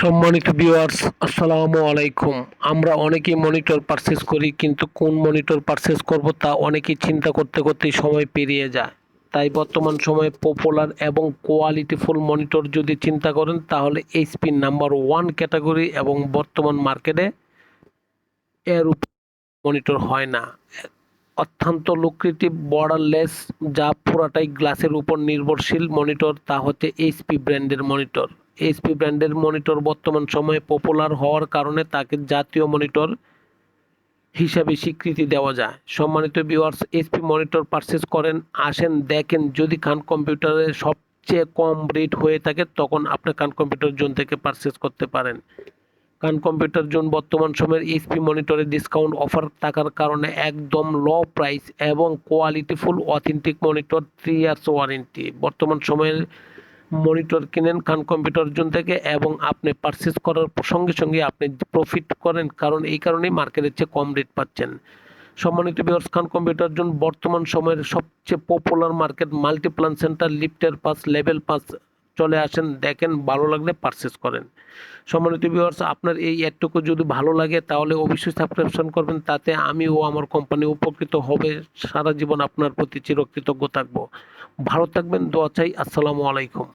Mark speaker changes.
Speaker 1: সম্মানিত ভিউয়ার্স, আসসালামু আলাইকুম। আমরা অনেকেই মনিটর পারচেজ করি, কিন্তু কোন মনিটর পারচেজ করব তা অনেকেই চিন্তা করতে করতেই সময় পেরিয়ে যায়। তাই বর্তমান সময়ে পপুলার এবং কোয়ালিটিফুল মনিটর যদি চিন্তা করেন, তাহলে এইচপি নাম্বার ওয়ান ক্যাটাগরি এবং বর্তমান মার্কেটে এর উপর মনিটর হয় না। অত্যন্ত লুক্রেটিভ বর্ডারলেস, যা পুরাটাই গ্লাসের উপর নির্ভরশীল মনিটর, তা হচ্ছে এইচপি ব্র্যান্ডের মনিটর। এইচপি ব্র্যান্ডের মনিটর বর্তমান সময়ে পপুলার হওয়ার কারণে তাকে জাতীয় মনিটর হিসাবে স্বীকৃতি দেওয়া যায়। সম্মানিত ভিউয়ার্স, এইচপি মনিটর পারচেজ করেন, আসেন দেখেন। যদি খান কম্পিউটারের সবচেয়ে কম রেট হয়ে থাকে, তখন আপনি খান কম্পিউটার জোন থেকে পারচেজ করতে পারেন। কারণ কম্পিউটার জোন বর্তমান সময়ের এইচপি মনিটরে ডিসকাউন্ট অফার থাকার কারণে একদম লো প্রাইস এবং কোয়ালিটিফুল অথেন্টিক মনিটর, 3 ইয়ার্স ওয়ারেন্টি। বর্তমান সময়ের মনিটর কিনেন খান কম্পিউটার জোন থেকে এবং আপনি পারচেজ করার সঙ্গে সঙ্গে আপনি প্রফিট করেন, কারণ এই কারণেই মার্কেটের চেয়ে কম রেট পাচ্ছেন। সম্মানিত ভিউয়ার্স, খান কম্পিউটার জোন বর্তমান সময়ের সবচেয়ে পপুলার মার্কেট। মাল্টিপ্লান সেন্টার, লিফটের পাস, লেভেল পাস। চলে আসেন, দেখেন, ভালো লাগলে পারচেজ করেন। সম্মানিত ভিউয়ার্স, আপনার এই অ্যাডটুকু যদি ভালো লাগে তাহলে অবশ্যই সাবস্ক্রিপশন করবেন, তাতে আমি ও আমার কোম্পানি উপকৃত হবে। সারা জীবন আপনার প্রতি চিরকৃতজ্ঞ থাকবো। ভালো থাকবেন, দোয়া চাই। আসসালামু আলাইকুম।